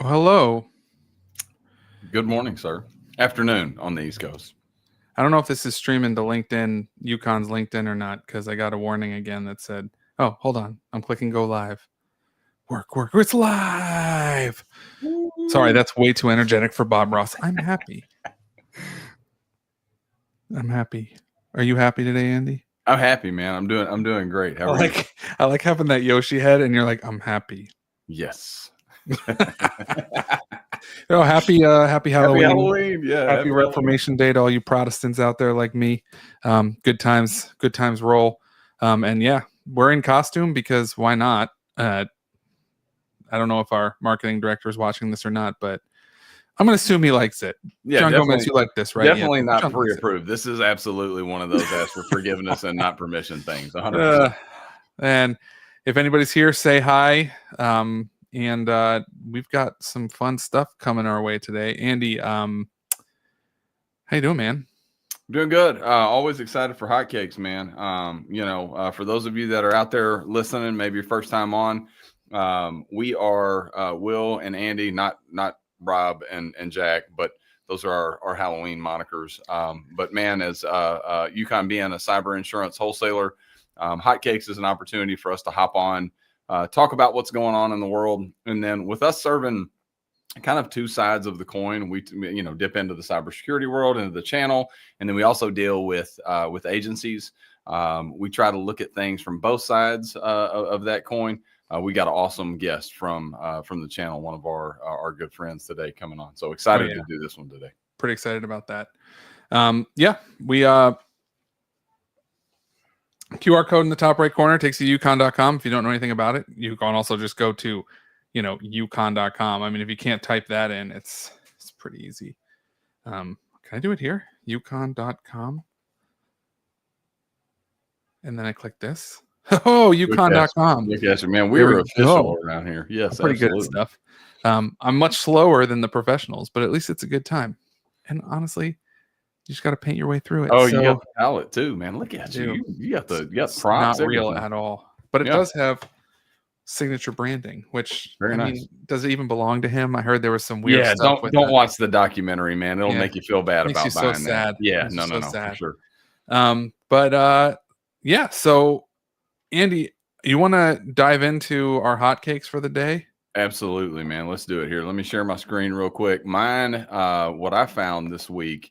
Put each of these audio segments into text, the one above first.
Oh, hello. Good morning, sir. Afternoon on the East Coast. I don't know if this is streaming to LinkedIn, UKON's LinkedIn or not, because I got a warning again that said, oh, hold on. I'm clicking go live. Work. It's live. Sorry, that's way too energetic for Bob Ross. I'm happy. Are you happy today, Andy? I'm happy, man. I'm doing great. How are you? I like having that Yoshi head, and you're like, I'm happy. Yes. Happy Halloween. Happy Halloween. Yeah. Happy Reformation Day to all you Protestants out there like me. Good times roll. And yeah, we're in costume because why not? I don't know if our marketing director is watching this or not, but I'm going to assume he likes it. Yeah, John Gomez, you like this, right? Definitely not pre-approved. This is absolutely one of those ask for forgiveness and not permission things. 100%. And if anybody's here, say hi. And we've got some fun stuff coming our way today. Andy, how you doing, man? Doing good. Always excited for Hotcakes, man. For those of you that are out there listening, maybe your first time on, we are Will and Andy, not Rob and Jack, but those are our Halloween monikers. But man, as UKON being a cyber insurance wholesaler, Hotcakes is an opportunity for us to hop on, talk about what's going on in the world. And then with us serving kind of two sides of the coin, we dip into the cybersecurity world, into the channel, and then we also deal with agencies. We try to look at things from both sides of that coin. We got an awesome guest from the channel, one of our good friends today coming on. So excited to do this one today. Pretty excited about that. We QR code in the top right corner takes you to UKON.com. If you don't know anything about it, you can also just go to UKON.com. I mean, if you can't type that in, it's pretty easy. Can I do it here? UKON.com. And then I click this. Oh, UKON.com. Look at you, man. We were official around here. Yes, pretty good at stuff. I'm much slower than the professionals, but at least it's a good time. And honestly, you just got to paint your way through it. Oh, you got the palette too, man. Look at you. You got props. Not real at all, but it does have signature branding, which nice. Does it even belong to him? I heard there was some weird stuff. Don't watch the documentary, man. It'll make you feel bad about buying so sad. That. Yeah, no, for sure. So Andy, you want to dive into our hotcakes for the day? Absolutely, man. Let's do it here. Let me share my screen real quick. Mine, what I found this week,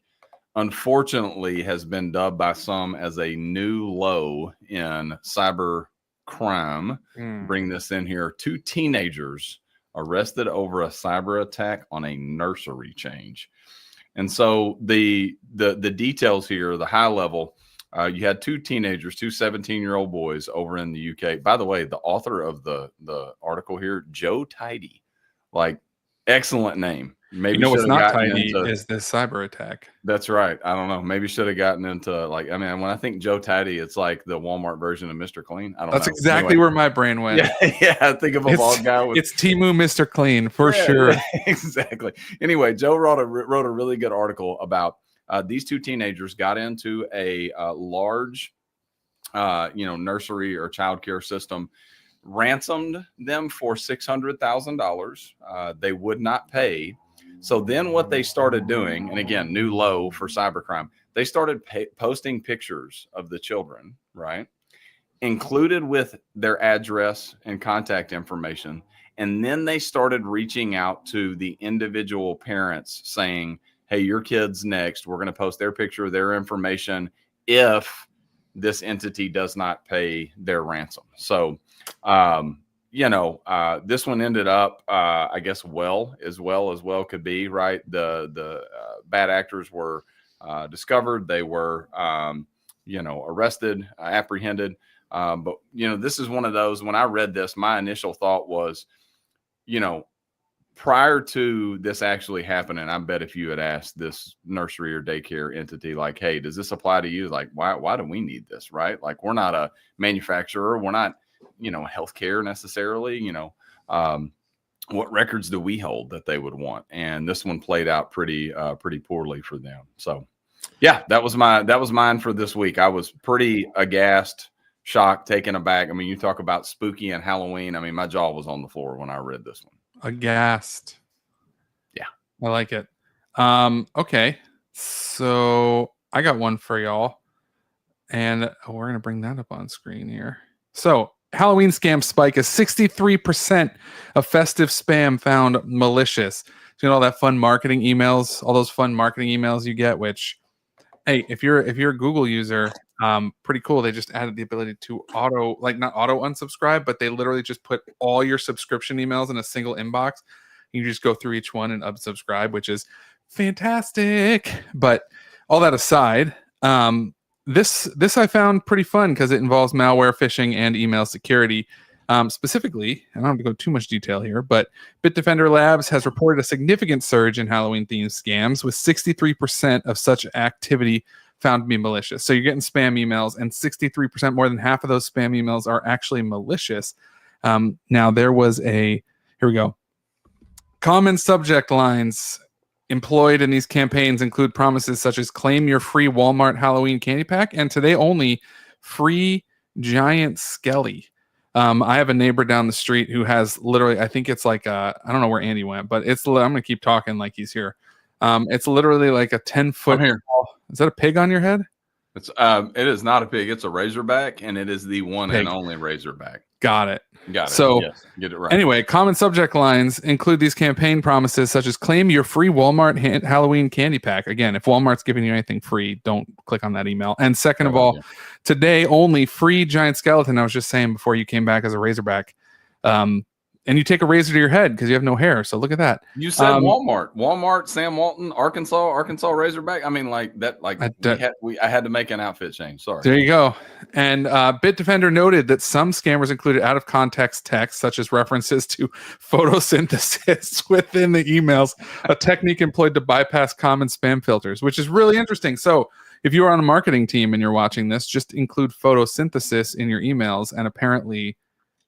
unfortunately, has been dubbed by some as a new low in cyber crime. Bring this in here. 2 teenagers arrested over a cyber attack on a nursery change. And so the details here, the high level, you had 2 teenagers, 2 17-year-old boys over in the UK. By the way, the author of the article here, Joe Tidy, like excellent name. Maybe what's not tidy is this cyber attack. That's right. I don't know. Maybe should have gotten into when I think Joe Tidy, it's like the Walmart version of Mr. Clean. I don't know. That's exactly where my brain went. Yeah. I think of a bald guy. It's Temu Mr. Clean for sure. Exactly. Anyway, Joe wrote a really good article about these 2 teenagers got into a large, nursery or childcare system, ransomed them for $600,000. They would not pay. So then what they started doing, and again, new low for cybercrime, they started posting pictures of the children, right? Included with their address and contact information. And then they started reaching out to the individual parents saying, hey, your kid's next. We're going to post their picture, their information, if this entity does not pay their ransom. So, this one ended up, I guess, well as could be, right? The bad actors were discovered. They were, arrested, apprehended. But this is one of those, when I read this, my initial thought was, prior to this actually happening, I bet if you had asked this nursery or daycare entity, like, hey, does this apply to you? Like, why do we need this, right? Like, we're not a manufacturer. We're not, healthcare necessarily, what records do we hold that they would want? And this one played out pretty poorly for them. So yeah, that was mine for this week. I was pretty aghast, shocked, taken aback. I mean, you talk about spooky and Halloween. I mean, my jaw was on the floor when I read this one. Aghast. I like it. Okay. So I got one for y'all. And we're going to bring that up on screen here. So Halloween scam spike is 63% of festive spam found malicious. So, you know, all that fun marketing emails, all those fun marketing emails you get, which, hey, if you're a Google user, pretty cool. They just added the ability to not auto unsubscribe, but they literally just put all your subscription emails in a single inbox. You just go through each one and unsubscribe, which is fantastic. But all that aside, this I found pretty fun because it involves malware, phishing, and email security. Specifically, I don't have to go too much detail here, but Bitdefender Labs has reported a significant surge in Halloween-themed scams, with 63% of such activity found to be malicious. So you're getting spam emails, and 63%, more than half of those spam emails, are actually malicious. Now, there was here we go. Common subject lines employed in these campaigns include promises such as claim your free Walmart Halloween candy pack, and today only free giant skelly. I have a neighbor down the street who has literally, I think it's like I don't know where Andy went, but I'm going to keep talking like he's here. It's literally like a 10-foot. I'm here. Is that a pig on your head? It is not a pig. It's a razorback, and it is the one and only razorback. Got it. So, yes, get it right. Anyway, common subject lines include these campaign promises such as claim your free Walmart Halloween candy pack. Again, if Walmart's giving you anything free, don't click on that email. And second of all, today only free giant skeleton. I was just saying before you came back as a razorback. And you take a razor to your head because you have no hair. So look at that. You said Walmart, Sam Walton, Arkansas Razorback. I mean, like that. Like I had to make an outfit change. Sorry. There you go. And Bitdefender noted that some scammers included out of context text, such as references to photosynthesis within the emails, a technique employed to bypass common spam filters, which is really interesting. So if you are on a marketing team and you're watching this, just include photosynthesis in your emails, and apparently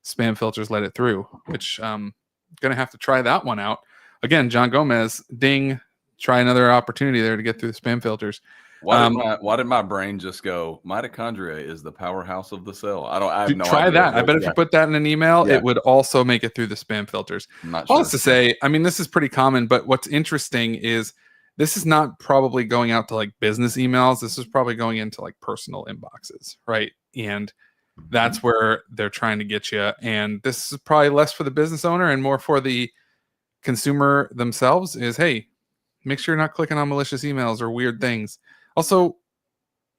spam filters let it through, which gonna have to try that one out. Again, John Gomez, ding, try another opportunity there to get through the spam filters. Why did my brain just go, mitochondria is the powerhouse of the cell? I have no try idea. That. I bet if you put that in an email, it would also make it through the spam filters. All this to say, I mean, this is pretty common, but what's interesting is this is not probably going out to like business emails. This is probably going into like personal inboxes, right? And that's where they're trying to get you. And this is probably less for the business owner and more for the consumer themselves is, hey, make sure you're not clicking on malicious emails or weird things. Also,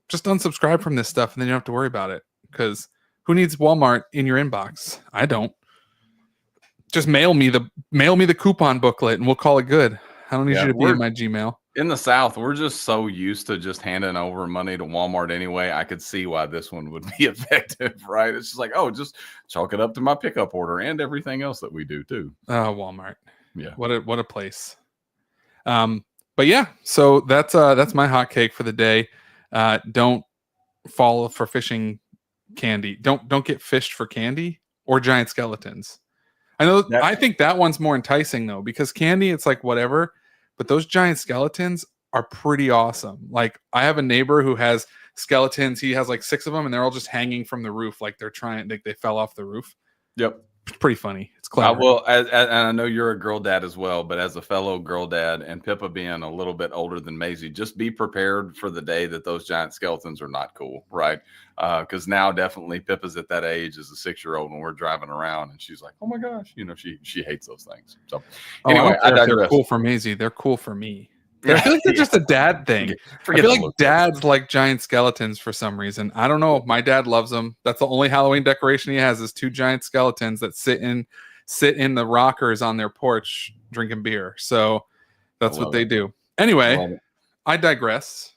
just unsubscribe from this stuff and then you don't have to worry about it, because who needs Walmart in your inbox? I don't. Just mail me the coupon booklet and we'll call it good. I don't need you to be in my Gmail. In the South, we're just so used to just handing over money to Walmart anyway. I could see why this one would be effective, right? It's just like, oh, just chalk it up to my pickup order and everything else that we do too. Walmart. Yeah. What a place. But yeah, so that's my hot cake for the day. Don't fall for phishing candy. Don't get fished for candy or giant skeletons. I think that one's more enticing though, because candy, it's like whatever. But those giant skeletons are pretty awesome. Like I have a neighbor who has skeletons. He has like 6 of them and they're all just hanging from the roof. Like they fell off the roof. Yep. It's pretty funny. It's clever. And I know you're a girl dad as well, but as a fellow girl dad and Pippa being a little bit older than Maisie, just be prepared for the day that those giant skeletons are not cool. Right. Because now definitely Pippa's at that age as a 6-year-old when we're driving around and she's like, oh my gosh, she hates those things. So anyway, they're cool for Maisie. They're cool for me. I feel like they're just a dad thing. I feel like dads like giant skeletons for some reason. I don't know. My dad loves them. That's the only Halloween decoration he has is 2 giant skeletons that sit in the rockers on their porch drinking beer. So that's what they do. Anyway, I digress.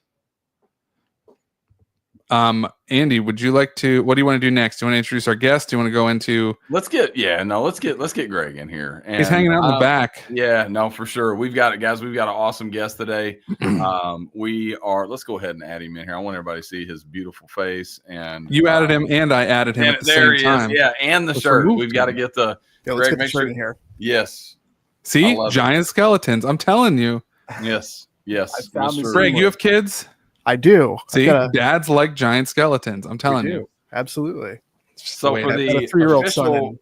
Andy, what do you want to do next? Do you want to introduce our guest? Do you want to go into let's get Greg in here. And, he's hanging out in the back. Yeah, no, for sure. We've got it, guys. We've got an awesome guest today. Let's go ahead and add him in here. I want everybody to see his beautiful face. And you added him and I added him at the same time. Yeah, and the shirt. We've got to get the let's get the shirt in here. Yes. See, giant skeletons. I'm telling you. Yes. Greg, you have kids? I do. See, dads like giant skeletons. I'm telling you. Absolutely. So for the 3-year-old son,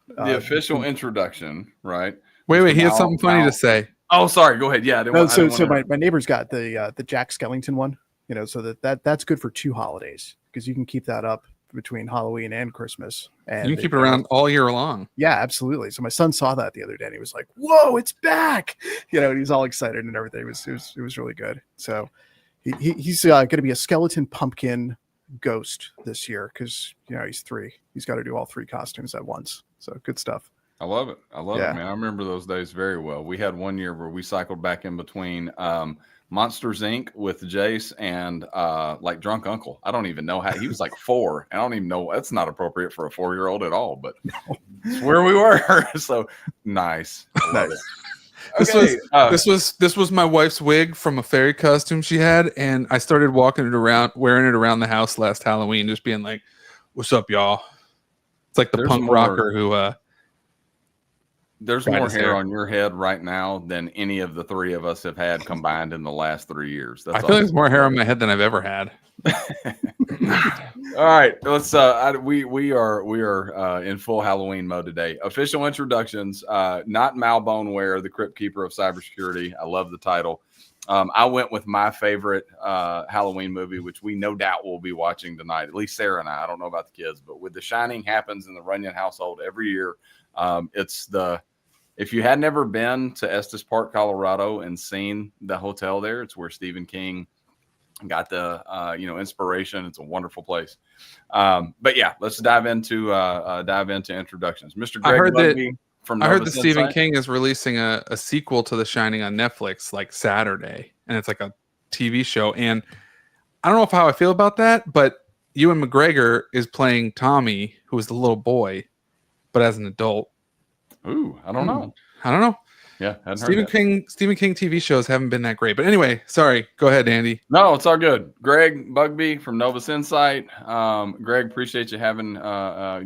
the official introduction, right? Wait, he has something funny to say. Oh, sorry. Go ahead. Yeah. I didn't No, want, I didn't so want my neighbor's got the Jack Skellington one, so that's good for 2 holidays because you can keep that up between Halloween and Christmas. And You can keep it around all year long. Yeah, absolutely. So my son saw that the other day and he was like, "Whoa, it's back!" And he was all excited and everything. It was really good. So he's going to be a skeleton pumpkin ghost this year because he's 3. He's got to do all 3 costumes at once. So good stuff. I love it. I love Yeah. it, man. I remember those days very well. We had one year where we cycled back in between Monsters Inc. with Jace and like Drunk Uncle. I don't even know how he was like 4. I don't even know. That's not appropriate for a 4-year-old at all, but it's where we were. So nice. I love it. This was my wife's wig from a fairy costume she had, and I started wearing it around the house last Halloween, just being like, "What's up, y'all?" It's like the punk rocker who. There's more hair on your head right now than any of the 3 of us have had combined in the last 3 years. I feel like there's more hair on my head than I've ever had. All right, let's. We are in full Halloween mode today. Official introductions. Not Malboneware, the Crypt Keeper of Cybersecurity. I love the title. I went with my favorite Halloween movie, which we no doubt will be watching tonight. At least Sarah and I. I don't know about the kids, but with The Shining happens in the Runyon household every year. If you had never been to Estes Park, Colorado, and seen the hotel there, it's where Stephen King got the inspiration. It's a wonderful place. But yeah, let's dive into introductions. Mr. Greg Bugbee from I heard that Stephen King is releasing a sequel to The Shining on Netflix like Saturday, and it's like a TV show. And I don't know how I feel about that, but Ewan McGregor is playing Tommy, who is the little boy, but as an adult. Ooh, I don't know. Yeah, Stephen King TV shows haven't been that great. But anyway, sorry. Go ahead, Andy. No, it's all good. Greg Bugbee from Novus Insight. Greg, appreciate you having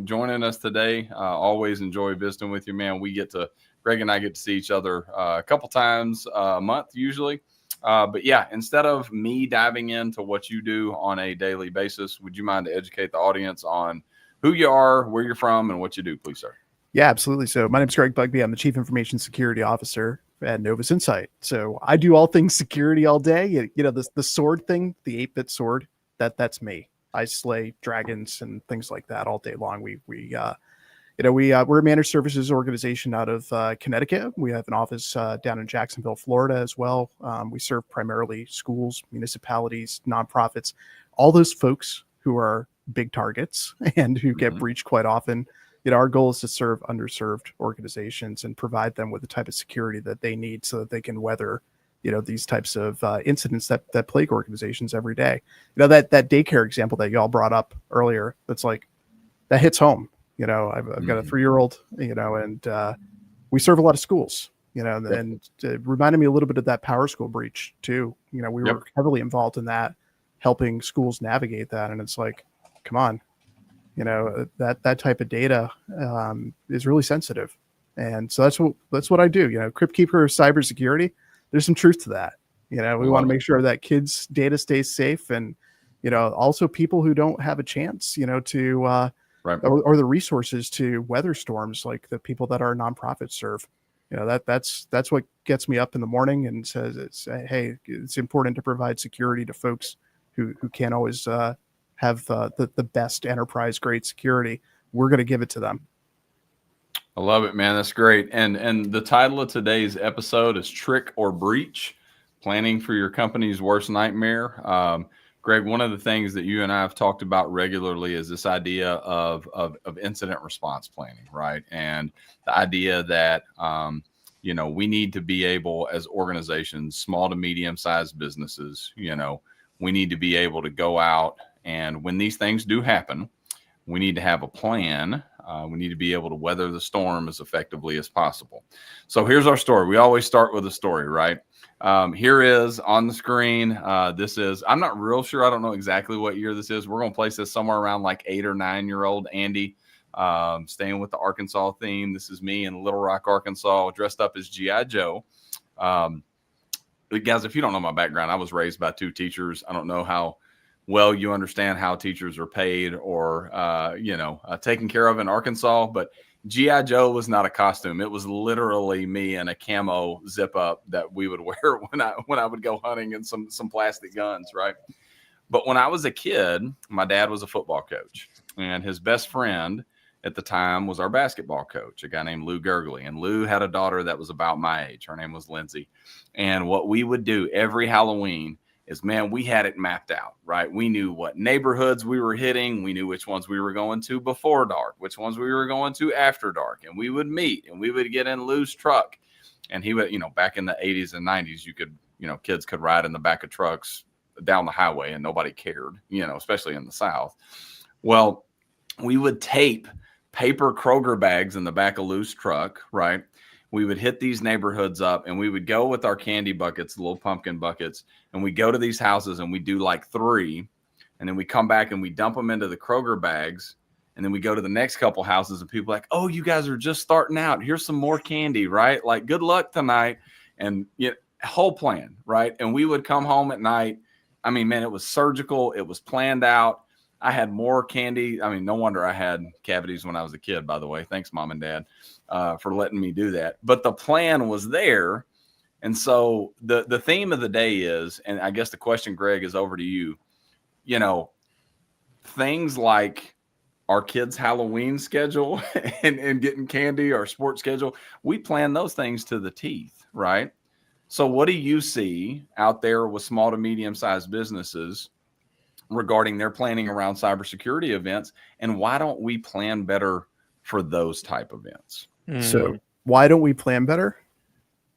joining us today. Always enjoy visiting with you, man. Greg and I get to see each other a couple times a month usually. But yeah, instead of me diving into what you do on a daily basis, would you mind to educate the audience on who you are, where you're from, and what you do, please, sir? Yeah, absolutely. So my name is Greg Bugbee. I'm the Chief Information Security Officer at Novus Insight. So I do all things security all day. The sword thing, the 8-bit sword, that's me. I slay dragons and things like that all day long. We're a managed services organization out of Connecticut. We have an office down in Jacksonville, Florida as well. We serve primarily schools, municipalities, nonprofits, all those folks who are big targets and who get breached quite often. Our goal is to serve underserved organizations and provide them with the type of security that they need so that they can weather, these types of incidents that plague organizations every day. That daycare example that y'all brought up earlier, that's like, that hits home. I've got a 3-year-old, and we serve a lot of schools, and it reminded me a little bit of that Power School breach too. We were heavily involved in that, helping schools navigate that. And it's like, come on. That type of data is really sensitive. And so that's what I do. Crypt Keeper of Cybersecurity, there's some truth to that. We want to make sure that kids' data stays safe, and also people who don't have a chance, to or the resources to weather storms like the people that our nonprofits serve. That's what gets me up in the morning and says hey, it's important to provide security to folks who can't always have the best enterprise grade security. We're going to give it to them. I love it, man. That's great. And the title of today's episode is Trick or Breach, Planning for Your Company's Worst Nightmare. Greg, one of the things that you and I have talked about regularly is this idea of incident response planning, right? And the idea that, we need to be able, as organizations, small to medium-sized businesses, we need to be able to go out, and when these things do happen, we need to have a plan. We need to be able to weather the storm as effectively as possible. So here's our story. We always start with a story, right? Here is on the screen. This is, I'm not real sure. I don't know exactly what year this is. We're going to place this somewhere around like 8 or 9-year-old Andy, staying with the Arkansas theme. This is me in Little Rock, Arkansas, dressed up as G.I. Joe. Guys, if you don't know my background, I was raised by 2 teachers. I don't know how well you understand how teachers are paid or, taken care of in Arkansas. But G.I. Joe was not a costume. It was literally me in a camo zip up that we would wear when I would go hunting, and some plastic guns, right? But when I was a kid, my dad was a football coach, and his best friend at the time was our basketball coach, a guy named Lou Gurgley. And Lou had a daughter that was about my age. Her name was Lindsay. And what we would do every Halloween is, man, we had it mapped out, right? We knew what neighborhoods we were hitting. We knew which ones we were going to before dark, which ones we were going to after dark. And we would meet, and we would get in Lou's truck. And he would, back in the 80s and 90s, you could, kids could ride in the back of trucks down the highway and nobody cared, especially in the South. Well, we would tape paper Kroger bags in the back of Lou's truck, right? We would hit these neighborhoods up, and we would go with our candy buckets, the little pumpkin buckets, and we go to these houses and we do like 3, and then we come back and we dump them into the Kroger bags, and then we go to the next couple houses, and people are like, oh, you guys are just starting out. Here's some more candy, right? Like, good luck tonight. And whole plan, right? And we would come home at night. I mean, man, it was surgical. It was planned out. I had more candy. I mean, no wonder I had cavities when I was a kid, by the way. Thanks, Mom and Dad, for letting me do that. But the plan was there. And so the theme of the day is, and I guess the question, Greg, is over to you, things like our kids' Halloween schedule and getting candy, our sports schedule, we plan those things to the teeth, right? So what do you see out there with small to medium-sized businesses regarding their planning around cybersecurity events, and why don't we plan better for those type events? So why don't we plan better?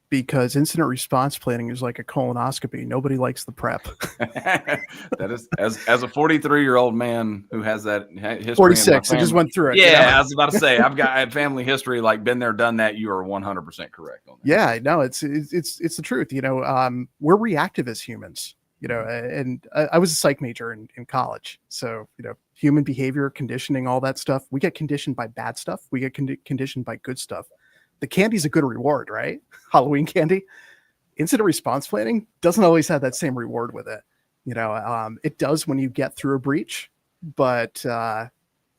Because incident response planning is like a colonoscopy. Nobody likes the prep. That is, as a 43-year-old man who has that history. 46. I just went through it. Yeah, I was about to say, I had family history, like been there, done that. You are 100% correct on that. Yeah, no, it's the truth. We're reactive as humans. And I was a psych major in college. So, human behavior, conditioning, all that stuff. We get conditioned by bad stuff. We get conditioned by good stuff. The candy's a good reward, right? Halloween candy. Incident response planning doesn't always have that same reward with it. It does when you get through a breach, but, and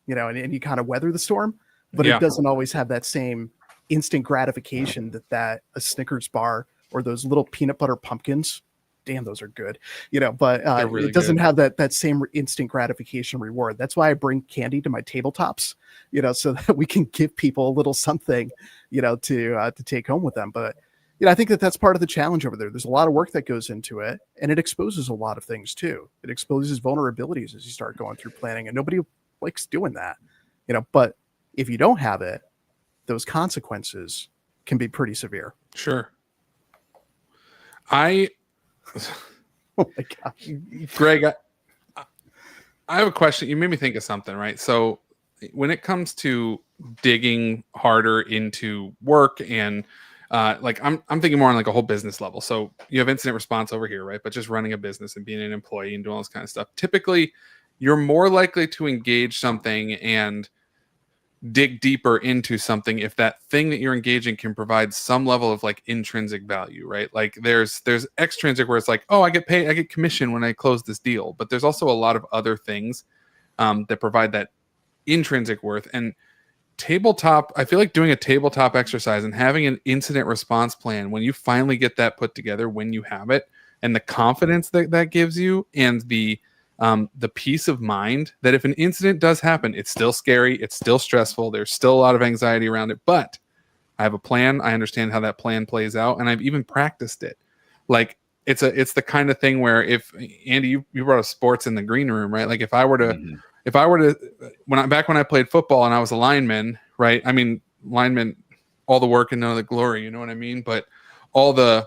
you kind of weather the storm, but it doesn't always have that same instant gratification that a Snickers bar or those little peanut butter pumpkins, damn, those are good, but really it doesn't have that same instant gratification reward. That's why I bring candy to my tabletops, so that we can give people a little something, to take home with them. But, I think that's part of the challenge over there. There's a lot of work that goes into it, and it exposes a lot of things too. It exposes vulnerabilities as you start going through planning, and nobody likes doing that, but if you don't have it, those consequences can be pretty severe. Sure. Oh my God. Greg, I have a question. You made me think of something, right? So when it comes to digging harder into work and I'm thinking more on like a whole business level. So you have incident response over here, right? But just running a business and being an employee and doing all this kind of stuff. Typically, you're more likely to engage something and dig deeper into something if that thing that you're engaging can provide some level of like intrinsic value, right? Like there's extrinsic where it's like, oh, I get paid, I get commission when I close this deal. But there's also a lot of other things that provide that intrinsic worth. And tabletop, I feel like doing a tabletop exercise and having an incident response plan, when you finally get that put together, when you have it, and the confidence that gives you, and the peace of mind that if an incident does happen, it's still scary, it's still stressful, there's still a lot of anxiety around it, but I have a plan, I understand how that plan plays out, and I've even practiced it. Like it's the kind of thing where, if Andy, you brought up sports in the green room, right? Like if I were to when I played football and I was a lineman, right? I mean, lineman, all the work and none of the glory, you know what I mean? But you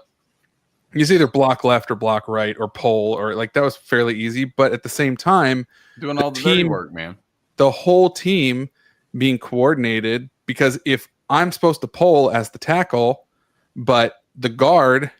either block left or block right or pull, or like that was fairly easy. But at the same time, doing all the dirty work, man. The whole team being coordinated, because if I'm supposed to pull as the tackle, but the guard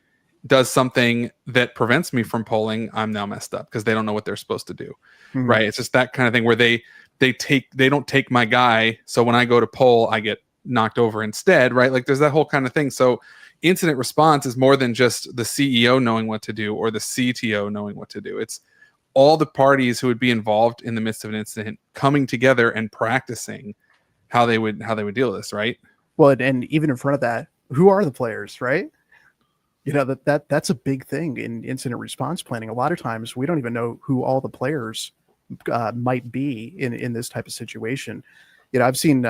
does something that prevents me from pulling, I'm now messed up because they don't know what they're supposed to do. Mm-hmm. Right. It's just that kind of thing where they don't take my guy. So when I go to pull, I get knocked over instead. Right. Like there's that whole kind of thing. So incident response is more than just the CEO knowing what to do or the CTO knowing what to do. It's all the parties who would be involved in the midst of an incident coming together and practicing how they would deal with this, right? Well, and even in front of that, who are the players, right? You know, that's a big thing in incident response planning. A lot of times we don't even know who all the players might be in this type of situation. You know, I've seen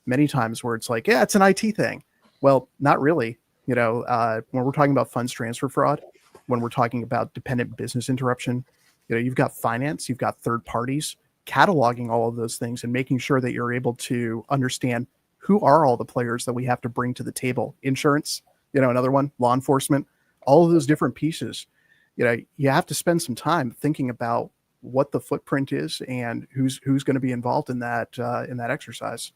many times where it's like, yeah, it's an IT thing. Well, not really. You know, when we're talking about funds transfer fraud, when we're talking about dependent business interruption, you know, you've got finance, you've got third parties, cataloging all of those things and making sure that you're able to understand who are all the players that we have to bring to the table. Insurance, you know, another one, law enforcement, all of those different pieces. You know, you have to spend some time thinking about what the footprint is and who's going to be involved in that exercise.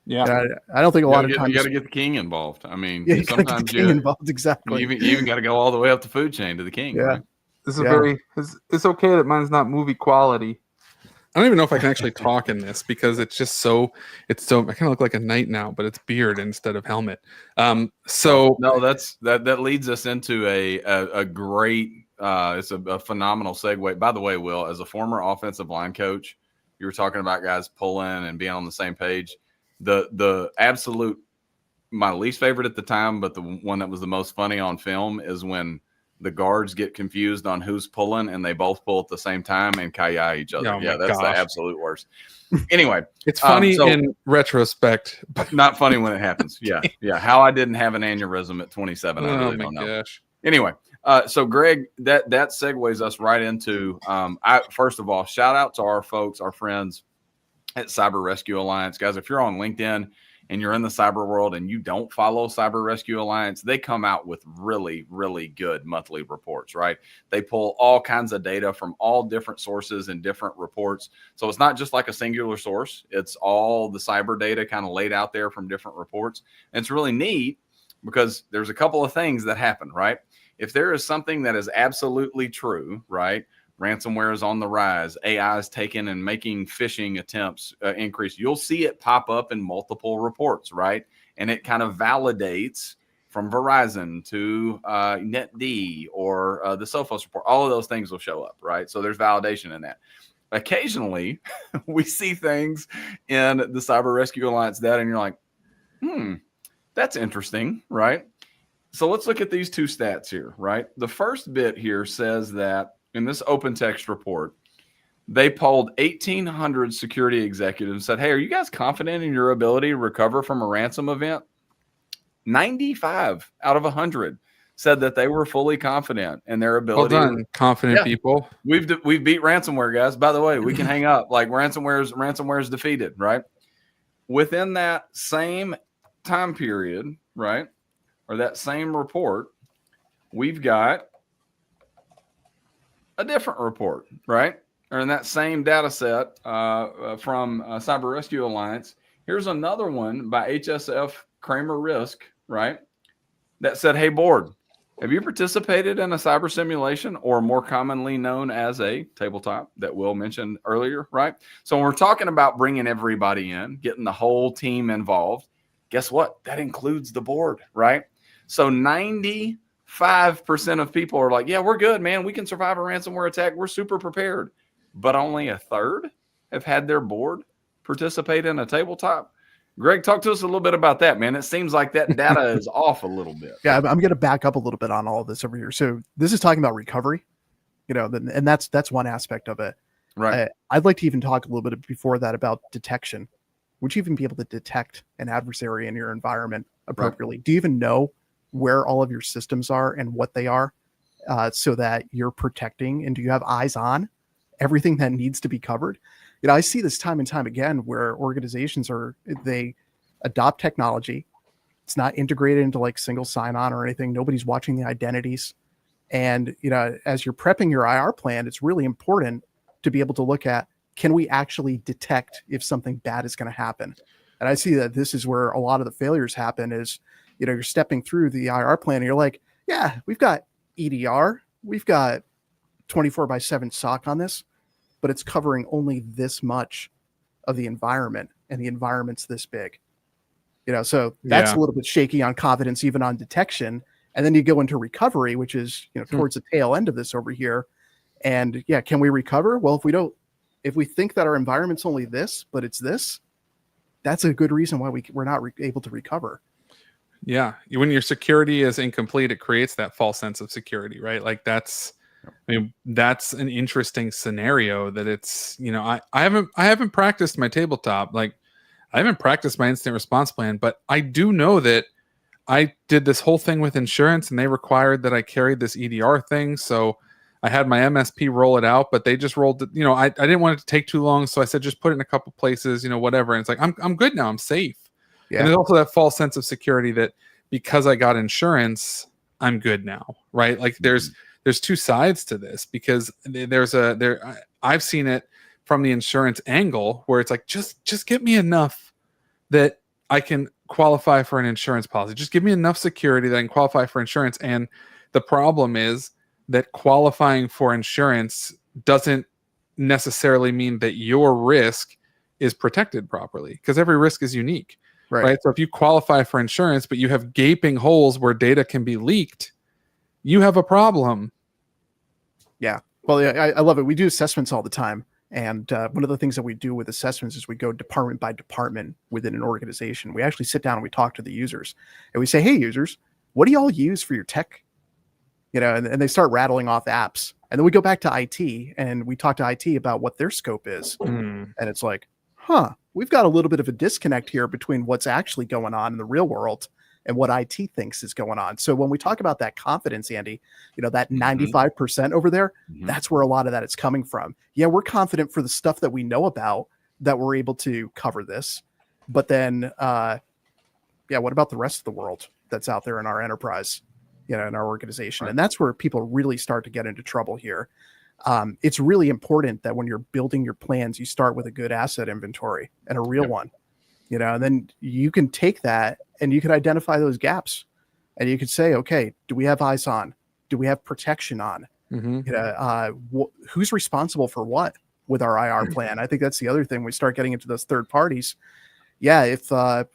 Yeah, I don't think a lot of times you got to get the king involved. I mean, yeah, you gotta sometimes get the king involved. Exactly. you even got to go all the way up the food chain to the king. Yeah. Right? this is it's okay that mine's not movie quality. I don't even know if I can actually talk in this because it's so I kind of look like a knight now, but it's beard instead of helmet. So no, that leads us into a great it's a phenomenal segue. By the way, Will, as a former offensive line coach, you were talking about guys pulling and being on the same page. The absolute my least favorite at the time, but the one that was the most funny on film is when the guards get confused on who's pulling and they both pull at the same time and ki each other. Oh yeah, my that's gosh. the absolute worst. Anyway, it's funny so- in retrospect, but not funny when it happens. Yeah. How I didn't have an aneurysm at 27, I oh really my don't know. gosh. Anyway, so Greg, that segues us right into. First of all, shout out to our folks, our friends at Cyber Rescue Alliance, guys. If you're on LinkedIn and you're in the cyber world and you don't follow Cyber Rescue Alliance, they come out with really, really good monthly reports, right? They pull all kinds of data from all different sources and different reports. So it's not just like a singular source. It's all the cyber data kind of laid out there from different reports. And it's really neat because there's a couple of things that happen, right? If there is something that is absolutely true, right? Ransomware is on the rise. AI is taking and making phishing attempts increase. You'll see it pop up in multiple reports, right? And it kind of validates from Verizon to NetD or the Sophos report. All of those things will show up, right? So there's validation in that. Occasionally, we see things in the Cyber Rescue Alliance data, and you're like, that's interesting, right? So let's look at these two stats here, right? The first bit here says that in this open text report, they polled 1,800 security executives and said, hey, are you guys confident in your ability to recover from a ransom event? 95 out of 100 said that they were fully confident in their ability. Well done, confident people. We've beat ransomware, guys. By the way, we can hang up. Like ransomware is defeated, right? Within that same time period, right, or that same report, we've got a different report, right? Or in that same data set from Cyber Rescue Alliance. Here's another one by HSF Kramer Risk, right? That said, hey, board, have you participated in a cyber simulation, or more commonly known as a tabletop that Will mentioned earlier, right? So when we're talking about bringing everybody in, getting the whole team involved, guess what? That includes the board, right? So 95% of people are like, yeah, we're good, man. We can survive a ransomware attack. We're super prepared. But only a third have had their board participate in a tabletop. Greg, talk to us a little bit about that, man. It seems like that data is off a little bit. Yeah, I'm going to back up a little bit on all of this over here. So this is talking about recovery, you know, and that's one aspect of it. Right. I'd like to even talk a little bit before that about detection. Would you even be able to detect an adversary in your environment appropriately? Right. Do you even know where all of your systems are and what they are, so that you're protecting? And do you have eyes on everything that needs to be covered? You know, I see this time and time again where organizations they adopt technology. It's not integrated into like single sign-on or anything. Nobody's watching the identities. And, you know, as you're prepping your IR plan, it's really important to be able to look at, can we actually detect if something bad is going to happen? And I see that this is where a lot of the failures happen is, you know, you're stepping through the IR plan and you're like, yeah, we've got EDR, we've got 24/7 SOC on this, but it's covering only this much of the environment, and the environment's this big. You know, so that's a little bit shaky on confidence, even on detection. And then you go into recovery, which is, you know, towards the tail end of this over here. And yeah, can we recover? Well, if we think that our environment's only this, but it's this, that's a good reason why we're not able to recover. Yeah. When your security is incomplete, it creates that false sense of security, right? Like that's an interesting scenario that it's, I haven't practiced my tabletop. Like I haven't practiced my incident response plan, but I do know that I did this whole thing with insurance and they required that I carried this EDR thing. So I had my MSP roll it out, but they just rolled it. I didn't want it to take too long. So I said, just put it in a couple places, whatever. And it's like, I'm good now. I'm safe. Yeah. And there's also that false sense of security that because I got insurance, I'm good now. Right. Like there's two sides to this because I've seen it from the insurance angle where it's like, just get me enough that I can qualify for an insurance policy. Just give me enough security that I can qualify for insurance. And the problem is that qualifying for insurance doesn't necessarily mean that your risk is protected properly because every risk is unique. Right. So if you qualify for insurance, but you have gaping holes where data can be leaked, you have a problem. Yeah. Well, yeah, I love it. We do assessments all the time. And one of the things that we do with assessments is we go department by department within an organization. We actually sit down and we talk to the users and we say, hey, users, what do y'all use for your tech? And they start rattling off apps. And then we go back to IT and we talk to IT about what their scope is. And it's like, we've got a little bit of a disconnect here between what's actually going on in the real world and what IT thinks is going on. So when we talk about that confidence, Andy, that 95% over there, that's where a lot of that is coming from. Yeah, we're confident for the stuff that we know about that we're able to cover this. But then, what about the rest of the world that's out there in our enterprise, in our organization? Right. And that's where people really start to get into trouble here. It's really important that when you're building your plans, you start with a good asset inventory and a real one. And then you can take that and you can identify those gaps and you could say, okay, do we have eyes on? Do we have protection on? Who's responsible for what with our IR plan? I think that's the other thing. We start getting into those third parties. Yeah. If, like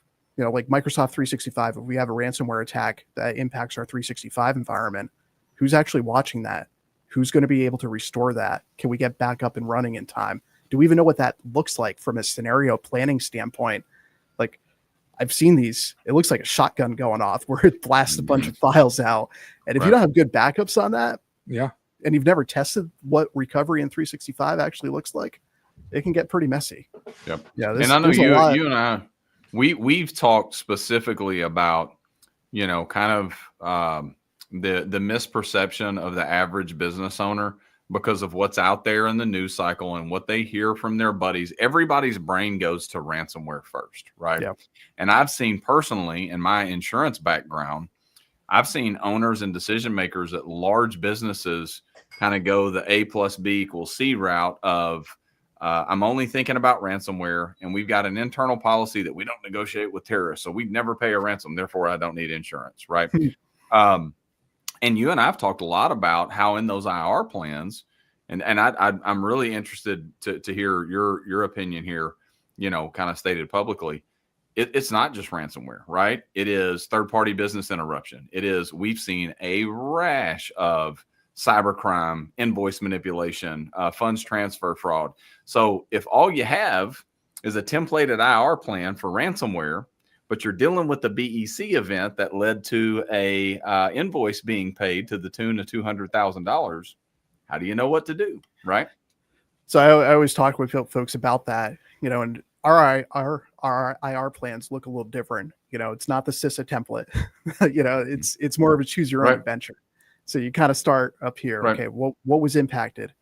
Microsoft 365, if we have a ransomware attack that impacts our 365 environment, who's actually watching that? Who's going to be able to restore that? Can we get back up and running in time? Do we even know what that looks like from a scenario planning standpoint? Like I've seen these, it looks like a shotgun going off where it blasts a bunch of files out. And if you don't have good backups on that, and you've never tested what recovery in 365 actually looks like, it can get pretty messy. Yep. Yeah. And I know you and I, we've talked specifically about, kind of the misperception of the average business owner because of what's out there in the news cycle and what they hear from their buddies. Everybody's brain goes to ransomware first, right? Yep. And I've seen personally in my insurance background, I've seen owners and decision makers at large businesses kind of go the A plus B equals C route of I'm only thinking about ransomware and we've got an internal policy that we don't negotiate with terrorists. So we'd never pay a ransom. Therefore, I don't need insurance, right? And you and I've talked a lot about how in those IR plans, and I'm really interested to hear your opinion here, kind of stated publicly. It's not just ransomware, right? It is third-party business interruption. We've seen a rash of cybercrime, invoice manipulation, funds transfer fraud. So if all you have is a templated IR plan for ransomware, but you're dealing with the BEC event that led to a invoice being paid to the tune of $200,000. How do you know what to do, right? So I always talk with folks about that, and our IR plans look a little different. It's not the CISA template. It's more of a choose your own adventure. So you kind of start up here. Right. Okay, what was impacted?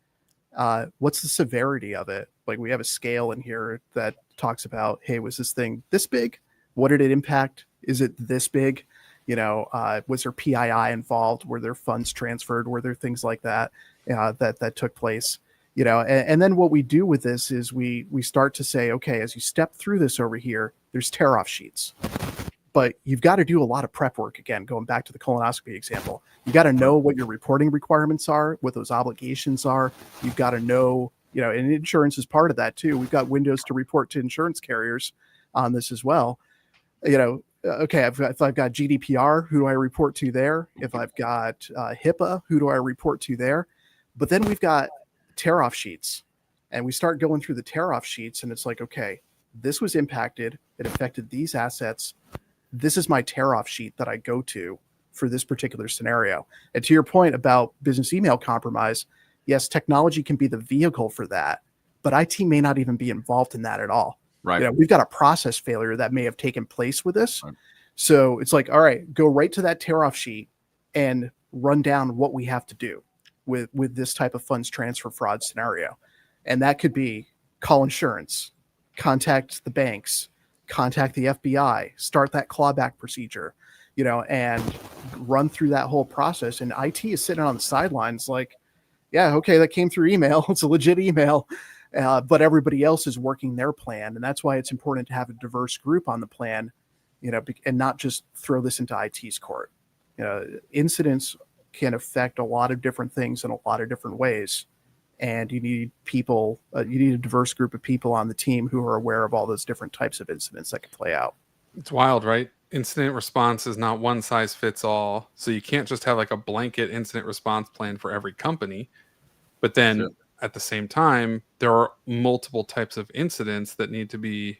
What's the severity of it? Like we have a scale in here that talks about, hey, was this thing this big? What did it impact? Is it this big? Was there PII involved? Were there funds transferred? Were there things like that that took place? And then what we do with this is we start to say, okay, as you step through this over here, there's tear-off sheets. But you've got to do a lot of prep work. Again, going back to the colonoscopy example, you got to know what your reporting requirements are, what those obligations are. You've got to know, and insurance is part of that too. We've got windows to report to insurance carriers on this as well. Okay, if I've got GDPR, who do I report to there? If I've got HIPAA, who do I report to there? But then we've got tear-off sheets, and we start going through the tear-off sheets, and it's like, okay, this was impacted. It affected these assets. This is my tear-off sheet that I go to for this particular scenario. And to your point about business email compromise, yes, technology can be the vehicle for that, but IT may not even be involved in that at all. Right. You know, we've got a process failure that may have taken place with this. Right. So it's like, all right, go right to that tear-off sheet and run down what we have to do with this type of funds transfer fraud scenario. And that could be call insurance, contact the banks, contact the FBI, start that clawback procedure, you know, and run through that whole process. And IT is sitting on the sidelines like, yeah, okay, that came through email. It's a legit email. But everybody else is working their plan. And that's why it's important to have a diverse group on the plan, you know, and not just throw this into IT's court. You know, incidents can affect a lot of different things in a lot of different ways. And you need people, you need a diverse group of people on the team who are aware of all those different types of incidents that can play out. It's wild, right? Incident response is not one size fits all. So you can't just have like a blanket incident response plan for every company. But then at the same time, there are multiple types of incidents that need to be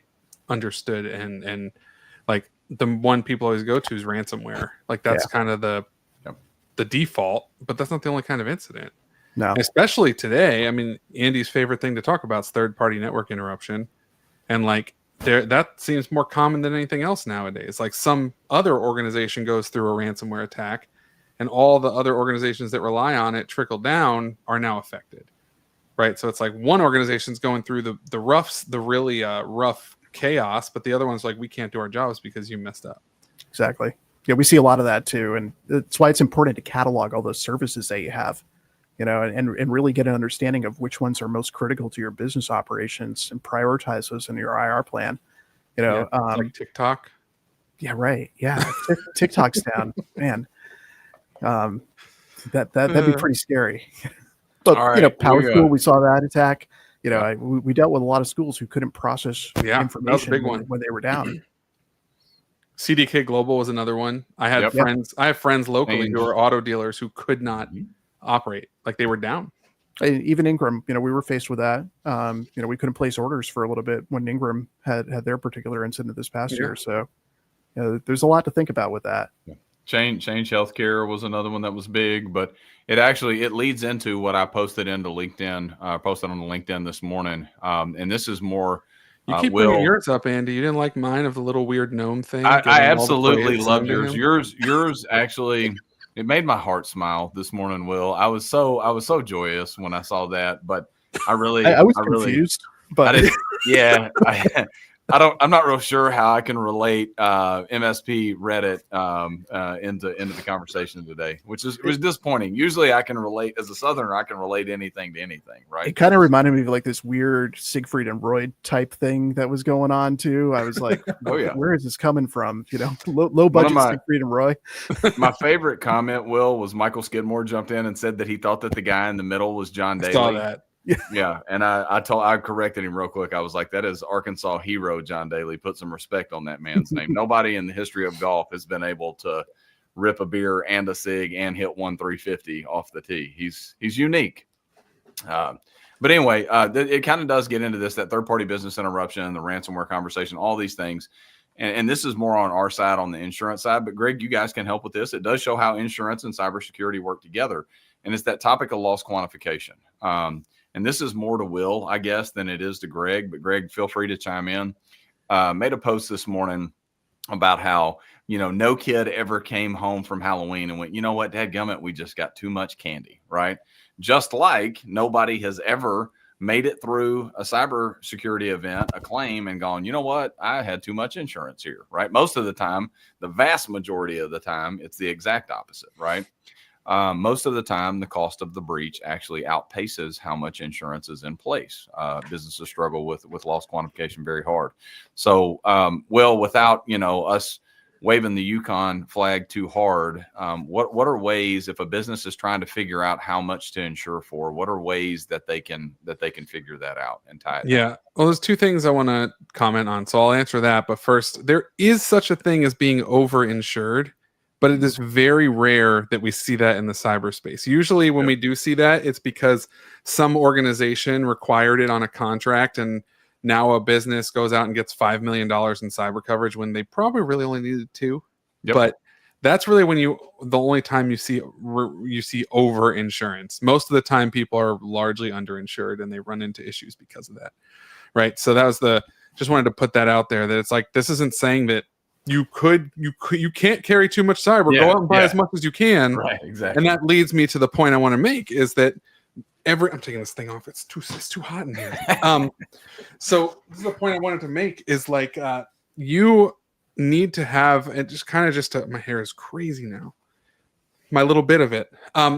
understood. And like the one people always go to is ransomware. Like that's kind of the default, but that's not the only kind of incident. No. Especially today. I mean, Andy's favorite thing to talk about is third-party network interruption. And like that seems more common than anything else nowadays. Like some other organization goes through a ransomware attack and all the other organizations that rely on it trickle down are now affected. Right. So it's like one organization's going through the really rough chaos, but the other one's like, we can't do our jobs because you messed up. Exactly. Yeah, we see a lot of that too. And that's why it's important to catalog all those services that you have, you know, and really get an understanding of which ones are most critical to your business operations and prioritize those in your IR plan. You know, like TikTok. Yeah, right. Yeah. TikTok's down, man. That'd be pretty scary. But All right, you know, Power School, we saw that attack. You know, we dealt with a lot of schools who couldn't process information that was a big one. when they were down. CDK Global was another one. I had friends. I have friends locally who are auto dealers who could not operate. Like they were down. And even Ingram, you know, we were faced with that. You know, we couldn't place orders for a little bit when Ingram had their particular incident this past year. So, you know, there's a lot to think about with that. Change Healthcare was another one that was big, but it leads into what I posted into LinkedIn. Posted on the LinkedIn this morning, and this is more. You keep bringing yours up, Andy. You didn't like mine of the little weird gnome thing. I absolutely loved yours. Yours actually, it made my heart smile this morning. Will, I was so joyous when I saw that, but I was confused. But I didn't, I'm not real sure how I can relate MSP Reddit into the conversation today, which was disappointing. Usually I can relate as a Southerner, I can relate anything to anything, right? It kind of reminded me of like this weird Siegfried and Roy type thing that was going on too. I was like, where is this coming from? You know, low budget Siegfried and Roy. My favorite comment, Will, was Michael Skidmore jumped in and said that he thought that the guy in the middle was John Daly. I saw that. Yeah, and I corrected him real quick. I was like, that is Arkansas hero John Daly. Put some respect on that man's name. Nobody in the history of golf has been able to rip a beer and a cig and hit 350 off the tee. He's unique. But anyway, it kind of does get into that third-party business interruption, the ransomware conversation, all these things. And this is more on our side, on the insurance side. But Greg, you guys can help with this. It does show how insurance and cybersecurity work together. And it's that topic of loss quantification. And this is more to Will, I guess, than it is to Greg. But Greg, feel free to chime in. Made a post this morning about how, you know, no kid ever came home from Halloween and went, you know what, dadgummit, we just got too much candy, right? Just like nobody has ever made it through a cybersecurity event, a claim, and gone, you know what, I had too much insurance here, right? Most of the time, the vast majority of the time, it's the exact opposite, right? Most of the time, the cost of the breach actually outpaces how much insurance is in place. Businesses struggle with loss quantification very hard. So, well, without, you know, us waving the UKON flag too hard, what are ways, if a business is trying to figure out how much to insure for, what are ways that they can figure that out and tie it? Yeah. Well, there's two things I want to comment on. So I'll answer that. But first, there is such a thing as being overinsured. but it is very rare that we see that in the cyberspace. Usually when we do see that, it's because some organization required it on a contract, and now a business goes out and gets $5 million in cyber coverage when they probably really only needed $2. But that's really when the only time you see over insurance. Most of the time people are largely underinsured and they run into issues because of that. Right. So that was just wanted to put that out there, that it's like, this isn't saying that you can't carry too much cyber. Go out and buy as much as you can. Right, exactly. And that leads me to the point I want to make, is that I'm taking this thing off. It's too hot in here. So this is the point I wanted to make, is like, you need to have, and my hair is crazy now. My little bit of it.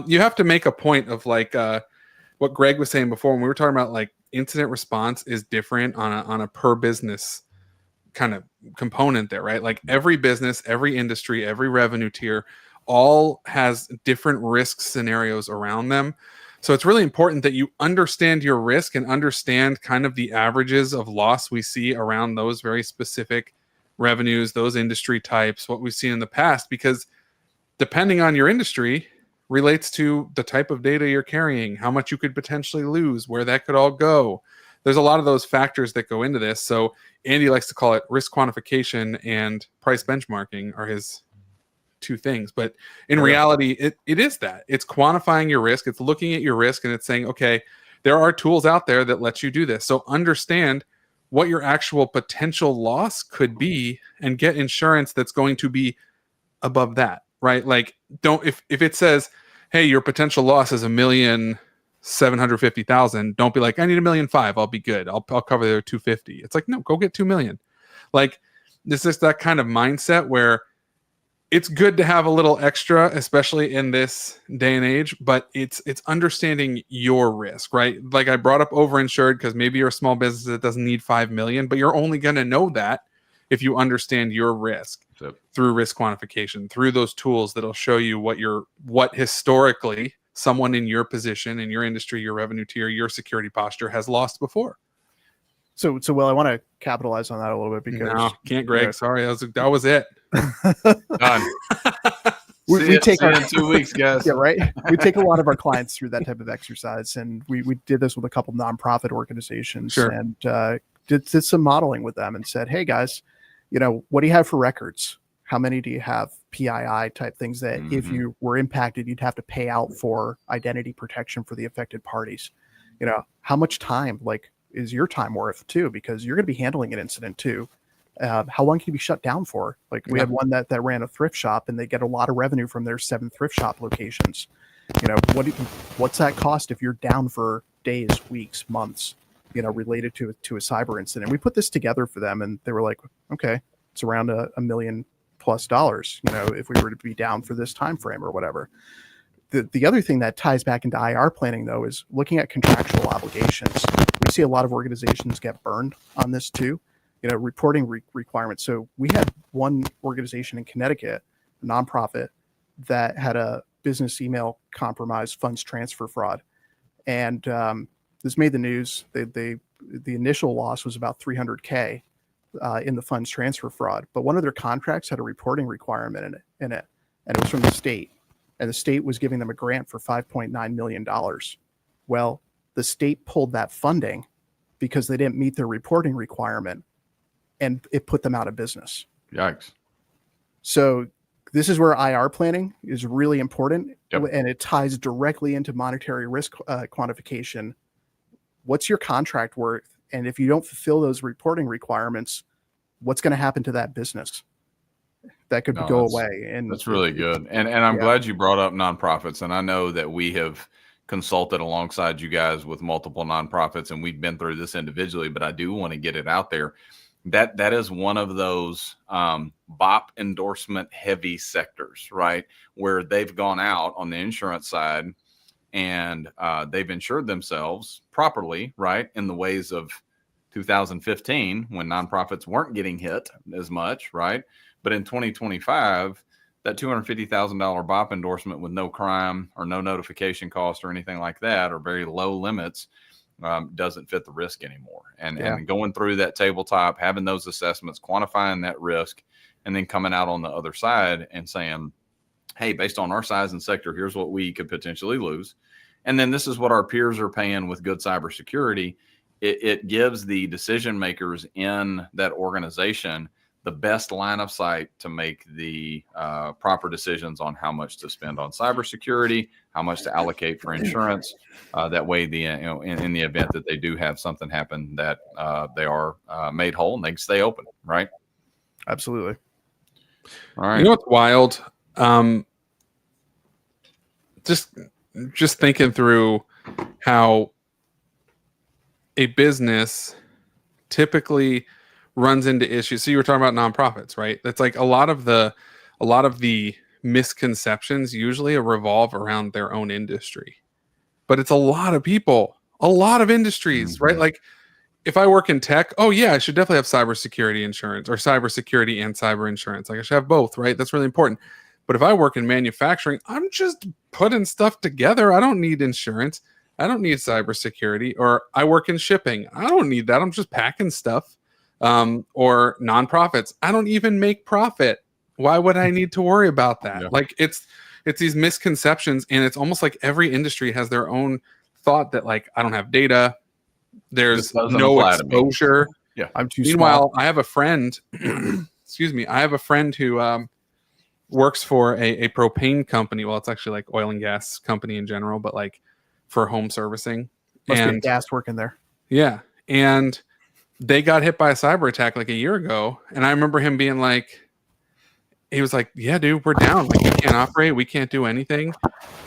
You have to make a point of like, what Greg was saying before when we were talking about like incident response is different on a per business kind of component there, right? Like every business, every industry, every revenue tier all has different risk scenarios around them. So it's really important that you understand your risk and understand kind of the averages of loss we see around those very specific revenues, those industry types, what we've seen in the past, because depending on your industry relates to the type of data you're carrying, how much you could potentially lose, where that could all go. There's a lot of those factors that go into this. So Andy likes to call it risk quantification, and price benchmarking are his two things. But in reality, it is that. It's quantifying your risk. It's looking at your risk and it's saying, okay, there are tools out there that let you do this. So understand what your actual potential loss could be and get insurance that's going to be above that, right? Like, if it says, hey, your potential loss is $1,750,000, don't be like, I need $1.5 million. I'll be good. I'll cover their 250. It's like, no, go get 2 million. Like, this is that kind of mindset where it's good to have a little extra, especially in this day and age, but it's understanding your risk, right? Like I brought up overinsured because maybe you're a small business that doesn't need 5 million, but you're only going to know that if you understand your risk through risk quantification, through those tools that'll show you what historically someone in your position, in your industry, your revenue tier, your security posture has lost before. So Will, I want to capitalize on that a little bit because no, can't, Greg. Sorry, that was it. Done. we take in 2 weeks, guys. Yeah, right. We take a lot of our clients through that type of exercise, and we did this with a couple nonprofit organizations, and did some modeling with them and said, hey guys, what do you have for records? How many do you have PII type things that if you were impacted, you'd have to pay out for identity protection for the affected parties? How much time is your time worth too? Because you're going to be handling an incident too. How long can you be shut down for? Like we had one that ran a thrift shop, and they get a lot of revenue from their 7 thrift shop locations. What's that cost if you're down for days, weeks, months, related to a cyber incident? We put this together for them, and they were like, okay, it's around $1 million+ if we were to be down for this time frame or whatever. The other thing that ties back into IR planning, though, is looking at contractual obligations. We see a lot of organizations get burned on this too. Reporting requirements. So we had one organization in Connecticut, a nonprofit, that had a business email compromise funds transfer fraud. And this made the news. The initial loss was about $300K in the funds transfer fraud. But one of their contracts had a reporting requirement in it, and it was from the state. And the state was giving them a grant for $5.9 million. Well, the state pulled that funding because they didn't meet their reporting requirement, and it put them out of business. Yikes. So this is where IR planning is really important, and it ties directly into monetary risk quantification. What's your contract worth? And if you don't fulfill those reporting requirements, what's going to happen to that business? That could go away. And that's really good. And I'm glad you brought up nonprofits. And I know that we have consulted alongside you guys with multiple nonprofits, and we've been through this individually, but I do want to get it out there. That is one of those BOP endorsement heavy sectors, right? Where they've gone out on the insurance side and they've insured themselves properly, right? In the ways of 2015 when nonprofits weren't getting hit as much, right? But in 2025, that $250,000 BOP endorsement with no crime or no notification cost or anything like that, or very low limits, doesn't fit the risk anymore. And going through that tabletop, having those assessments, quantifying that risk, and then coming out on the other side and saying, hey, based on our size and sector, here's what we could potentially lose. And then this is what our peers are paying with good cybersecurity. It gives the decision makers in that organization the best line of sight to make the proper decisions on how much to spend on cybersecurity, how much to allocate for insurance. That way, in the event that they do have something happen, that they are made whole and they can stay open, right? Absolutely. All right. You know what's wild? Just thinking through how a business typically runs into issues. So you were talking about nonprofits, right? That's like a lot of the misconceptions usually revolve around their own industry. But it's a lot of people, a lot of industries, right? Like if I work in tech, oh yeah, I should definitely have cybersecurity insurance or cybersecurity and cyber insurance. Like I should have both, right? That's really important. But if I work in manufacturing, I'm just putting stuff together. I don't need insurance. I don't need cybersecurity. Or I work in shipping. I don't need that. I'm just packing stuff. Or nonprofits. I don't even make profit. Why would I need to worry about that? Yeah. Like it's these misconceptions, and it's almost like every industry has their own thought that like I don't have data. There's no exposure. Yeah, I'm too Meanwhile, small. I have a friend. Excuse me. I have a friend who works for a propane company. Well, it's actually like oil and gas company in general, but like for home servicing. Must be a And gas working there. yeah, and they got hit by a cyber attack like a year ago, and I remember him being like, he was like, "Yeah, dude, we're down. Like, we can't operate. We can't do anything."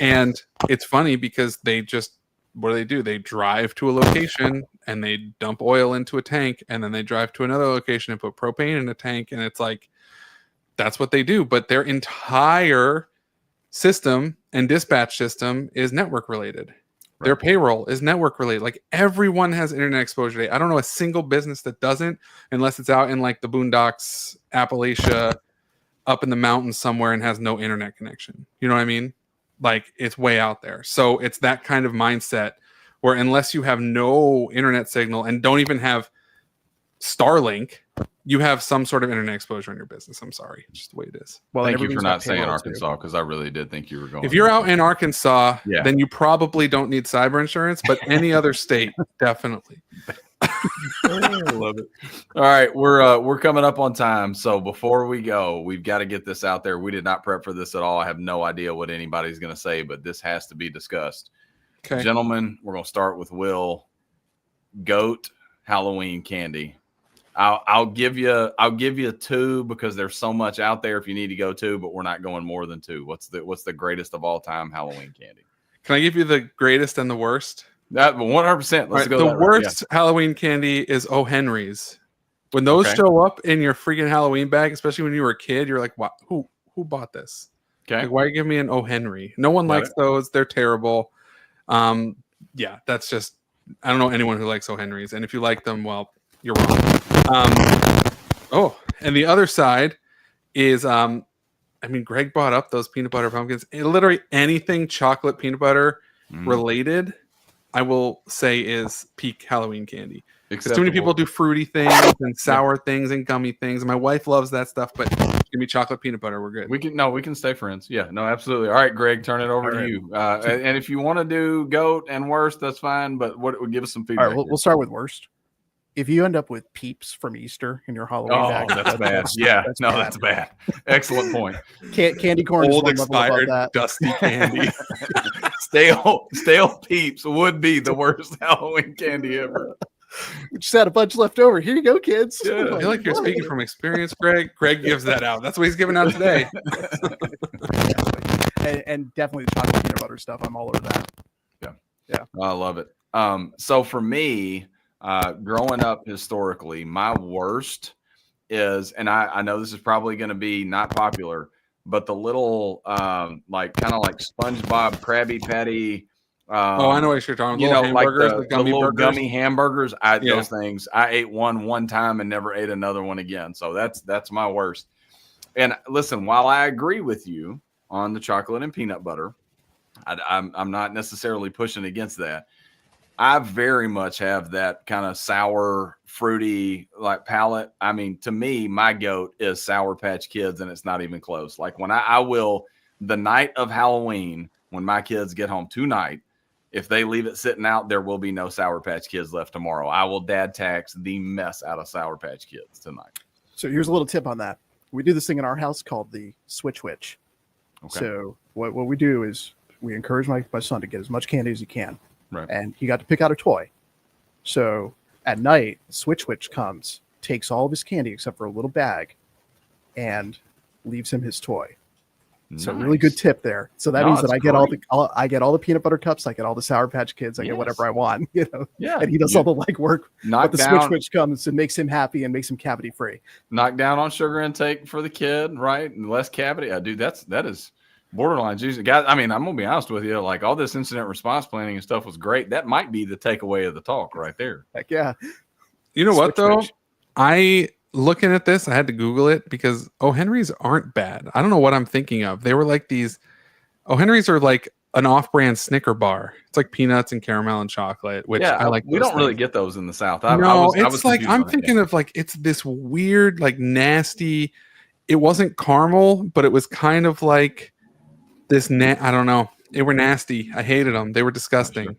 And it's funny because they just, what do? They drive to a location and they dump oil into a tank, and then they drive to another location and put propane in a tank, and it's like that's what they do. But their entire system and dispatch system is network related. Their payroll is network related. Like everyone has internet exposure today. I don't know a single business that doesn't, unless it's out in like the boondocks, Appalachia, up in the mountains somewhere and has no internet connection. You know what I mean? Like it's way out there. So it's that kind of mindset where unless you have no internet signal and don't even have Starlink, you have some sort of internet exposure in your business. I'm sorry. It's just the way it is. Well, Thank you for everybody's not got saying payroll, Arkansas, because I really did think you were going. If you're out in Arkansas, Yeah. then you probably don't need cyber insurance, but any other state, definitely. I love it. All right, we're coming up on time, so before we go, we've got to get this out there. We did not prep for this at all. I have no idea what anybody's going to say, but this has to be discussed. Okay. Gentlemen, we're going to start with Will. Goat Halloween candy. I'll give you two because there's so much out there if you need to go two, but we're not going more than two. What's the greatest of all time Halloween candy? Can I give you the greatest and the worst? That 100%. Let's go. The worst Halloween candy is O. Henry's. When those show up in your freaking Halloween bag, especially when you were a kid, you're like, "Wow, who bought this? Okay. Like, why are you giving me an O. Henry?" No one likes those. They're terrible. Yeah, that's just, I don't know anyone who likes O. Henry's, and if you like them, well, you're wrong. And the other side is, Greg brought up those peanut butter pumpkins. Literally anything chocolate peanut butter related, I will say is peak Halloween candy. Because too many people do fruity things and sour things and gummy things. And my wife loves that stuff, but give me chocolate peanut butter. We're good. We can stay friends. Yeah, no, absolutely. All right, Greg, turn it over to you. And if you want to do goat and worst, that's fine. But what would give us some feedback? All right, we'll start with worst. If you end up with Peeps from Easter in your Halloween bag, that's bad. That's bad. Excellent point. Candy corn, old expired dusty candy. Stale Peeps would be the worst Halloween candy ever. We just had a bunch left over. Here you go, kids. Yeah. I feel like you're speaking from experience, Greg. Greg gives that out. That's what he's giving out today. and definitely the chocolate peanut butter stuff. I'm all over that. Yeah. I love it. So for me, growing up historically, my worst is, and I know this is probably going to be not popular, but the little kind of like SpongeBob Krabby Patty. I know what you're talking about. Like the little burgers. gummy hamburgers. Those things. I ate one time and never ate another one again. So that's my worst. And listen, while I agree with you on the chocolate and peanut butter, I'm not necessarily pushing against that. I very much have that kind of sour, fruity like palate. I mean, to me, my goat is Sour Patch Kids, and it's not even close. Like when I will the night of Halloween, when my kids get home tonight, if they leave it sitting out, there will be no Sour Patch Kids left tomorrow. I will dad tax the mess out of Sour Patch Kids tonight. So here's a little tip on that. We do this thing in our house called the Switch Witch. Okay. So what we do is we encourage my son to get as much candy as he can. Right. And he got to pick out a toy. So at night, the Switch Witch comes, takes all of his candy except for a little bag, and leaves him his toy. So really good tip there. So that means that I get all the peanut butter cups, I get all the Sour Patch Kids, I get whatever I want, you know. Yeah. And he does all the legwork. But the Switch Witch comes and makes him happy and makes him cavity free. Knock down on sugar intake for the kid, right? And less cavity. Dude, that is borderline juicy. Guys, I mean, I'm gonna be honest with you. Like, all this incident response planning and stuff was great. That might be the takeaway of the talk right there. Heck yeah. You know what though? Looking at this, I had to Google it because O. Henry's aren't bad. I don't know what I'm thinking of. They were like these. O. Henry's are like an off-brand Snicker bar. It's like peanuts and caramel and chocolate, which I like. We don't really get those in the South. It's like I'm thinking of like it's this weird, like nasty. It wasn't caramel, but it was kind of like this. I don't know. They were nasty. I hated them. They were disgusting. Sure.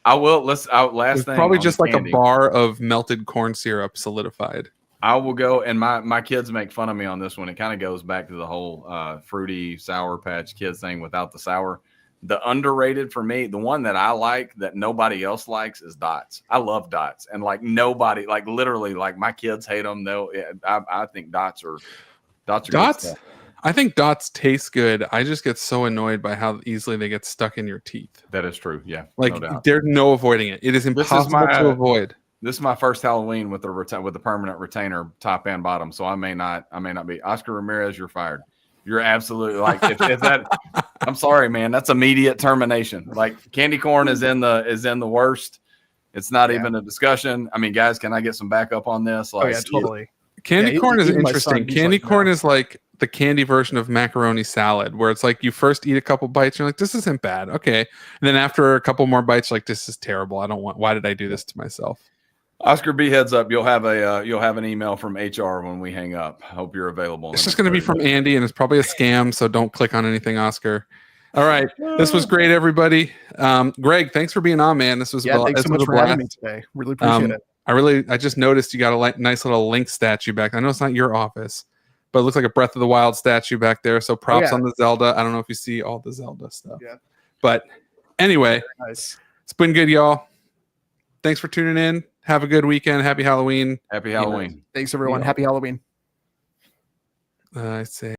I will. Last thing. Probably just like a bar of melted corn syrup solidified. I will go, and my kids make fun of me on this one. It kind of goes back to the whole fruity Sour Patch Kids thing without the sour. The underrated for me, the one that I like that nobody else likes is Dots. I love Dots, and like nobody, like literally, like my kids hate them. I think Dots are Dots. I think Dots taste good. I just get so annoyed by how easily they get stuck in your teeth. That is true. Yeah, like there's no avoiding it. It is impossible to avoid. This is my first Halloween with the permanent retainer, top and bottom. So I may not be. Oscar Ramirez, you're fired. You're absolutely like if that. I'm sorry, man. That's immediate termination. Like candy corn is in the worst. It's not even a discussion. I mean, guys, can I get some backup on this? Like, totally. Candy corn is interesting. Candy corn is like the candy version of macaroni salad, where it's like you first eat a couple bites, you're like, this isn't bad, okay, and then after a couple more bites, like this is terrible. I don't want. Why did I do this to myself? Oscar B, heads up. You'll have an email from HR when we hang up. Hope you're available. It's just going to be from Andy, and it's probably a scam, so don't click on anything, Oscar. All right, this was great, everybody. Greg, thanks for being on, man. This was thanks so much for having me today. Really appreciate it. I just noticed you got a nice little Link statue back. I know it's not your office, but it looks like a Breath of the Wild statue back there. So props on the Zelda. I don't know if you see all the Zelda stuff. Yeah. But anyway, nice. It's been good, y'all. Thanks for tuning in. Have a good weekend. Happy Halloween. Happy Halloween. Thanks, everyone. Happy Halloween. I say.